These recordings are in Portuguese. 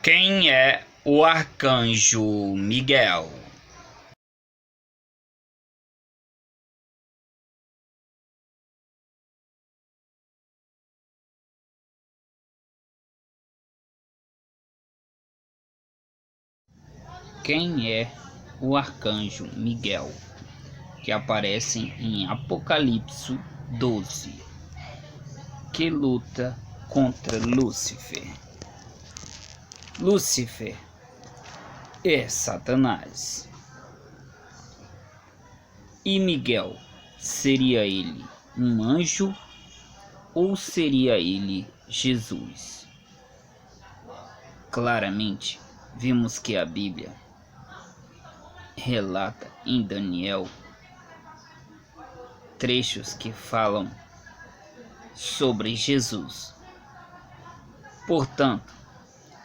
Quem é o arcanjo Miguel? Quem é o arcanjo Miguel, que aparece em Apocalipse 12, que luta contra Lúcifer? Lúcifer é Satanás. E Miguel, seria ele um anjo ou seria ele Jesus? Claramente, vimos que a Bíblia relata em Daniel trechos que falam sobre Jesus. Portanto,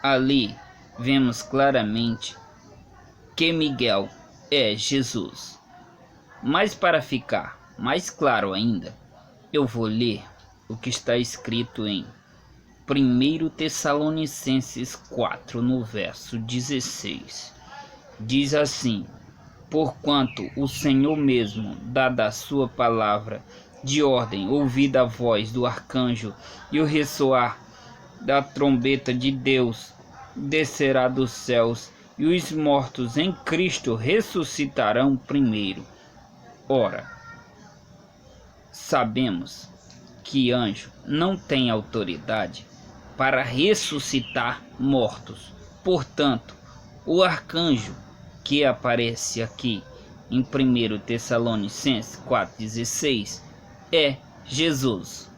ali vemos claramente que Miguel é Jesus. Mas para ficar mais claro ainda, eu vou ler o que está escrito em 1 Tessalonicenses 4, no verso 16. Diz assim: porquanto o Senhor mesmo, dada a sua palavra de ordem, ouvida a voz do arcanjo e o ressoar da trombeta de Deus, descerá dos céus, e os mortos em Cristo ressuscitarão primeiro. Ora, sabemos que anjo não tem autoridade para ressuscitar mortos. Portanto, o arcanjo que aparece aqui em 1 Tessalonicenses 4,16 é Jesus.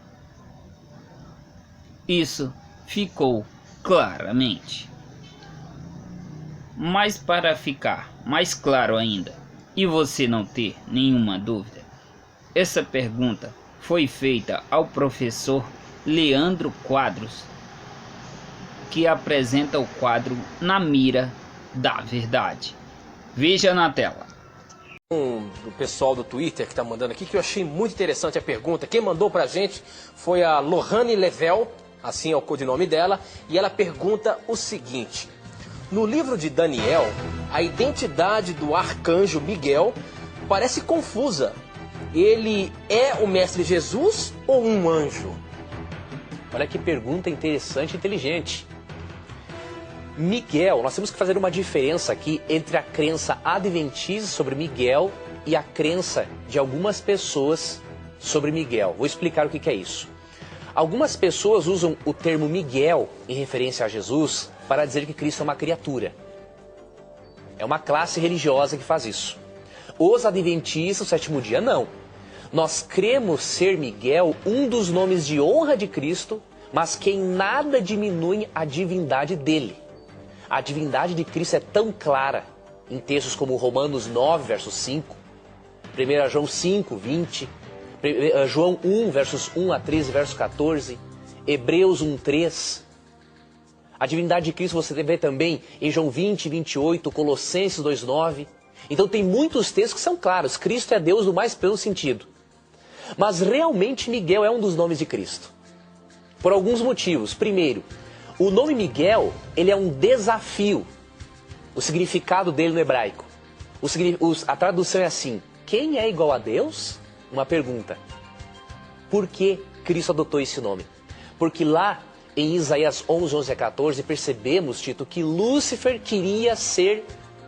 Isso ficou claramente. Mas para ficar mais claro ainda, e você não ter nenhuma dúvida, essa pergunta foi feita ao professor Leandro Quadros, que apresenta o quadro Na Mira da Verdade. Veja na tela. Do pessoal do Twitter que está mandando aqui, que eu achei muito interessante a pergunta. Quem mandou pra gente foi a Lohane Level, assim é o codinome dela, e ela pergunta o seguinte: no livro de Daniel, a identidade do arcanjo Miguel parece confusa. Ele é o mestre Jesus ou um anjo? Olha que pergunta interessante e inteligente. Miguel, nós temos que fazer uma diferença aqui entre a crença adventista sobre Miguel e a crença de algumas pessoas sobre Miguel. Vou explicar o que é isso. Algumas pessoas usam o termo Miguel em referência a Jesus para dizer que Cristo é uma criatura. É uma classe religiosa que faz isso. Os adventistas, o sétimo dia, não. Nós cremos ser Miguel um dos nomes de honra de Cristo, mas que em nada diminui a divindade dele. A divindade de Cristo é tão clara em textos como Romanos 9, verso 5, 1 João 5, 20, João 1, versos 1 a 13, verso 14, Hebreus 1, 3. A divindade de Cristo você vê também em João 20, 28, Colossenses 2, 9. Então tem muitos textos que são claros. Cristo é Deus no mais pleno sentido. Mas realmente Miguel é um dos nomes de Cristo. Por alguns motivos. Primeiro, o nome Miguel, ele é um desafio. O significado dele no hebraico. A tradução é assim: quem é igual a Deus? Uma pergunta. Por que Cristo adotou esse nome? Porque lá em Isaías 11, 11 a 14, percebemos, Tito, que Lúcifer queria ser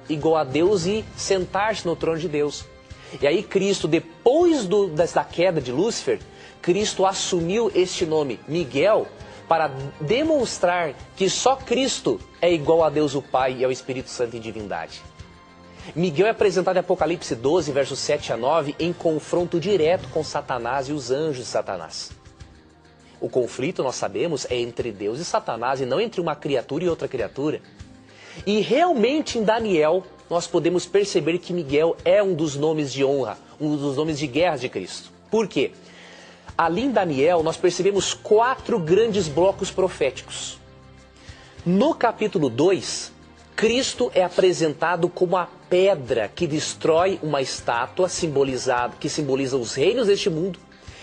igual a Deus e sentar-se no trono de Deus. E aí Cristo, depois da queda de Lúcifer, Cristo assumiu este nome, Miguel, para demonstrar que só Cristo é igual a Deus o Pai e ao Espírito Santo em divindade. Miguel é apresentado em Apocalipse 12, versos 7 a 9, em confronto direto com Satanás e os anjos de Satanás. O conflito, nós sabemos, é entre Deus e Satanás e não entre uma criatura e outra criatura. E realmente em Daniel nós podemos perceber que Miguel é um dos nomes de honra, um dos nomes de guerra de Cristo. Por quê? Ali em Daniel nós percebemos 4 grandes blocos proféticos. No capítulo 2, Cristo é apresentado como a pedra que destrói uma estátua que simboliza os reinos deste mundo.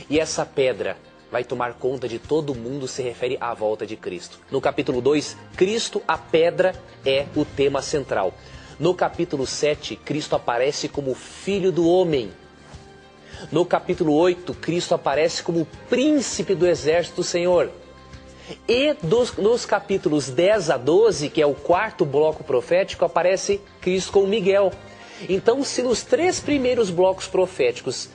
E essa pedra vai tomar conta de todo mundo se refere à volta de Cristo. No capítulo 2, Cristo, a pedra, é o tema central. No capítulo 7, Cristo aparece como Filho do Homem. No capítulo 8, Cristo aparece como príncipe do exército do Senhor. E nos capítulos 10 a 12, que é o quarto bloco profético, aparece Cristo com Miguel. Então, se nos 3 primeiros blocos proféticos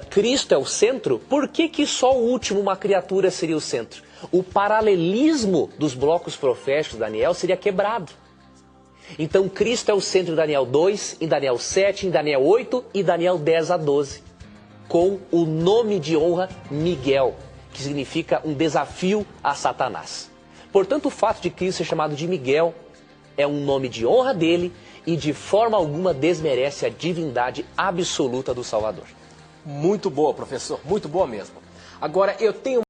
Cristo é o centro, por que só o último, uma criatura, seria o centro? O paralelismo dos blocos proféticos de Daniel seria quebrado. Então, Cristo é o centro em Daniel 2, em Daniel 7, em Daniel 8 e Daniel 10 a 12. Com o nome de honra Miguel, que significa um desafio a Satanás. Portanto, o fato de Cristo ser chamado de Miguel é um nome de honra dele e de forma alguma desmerece a divindade absoluta do Salvador. Muito boa, professor, muito boa mesmo. Agora, eu tenho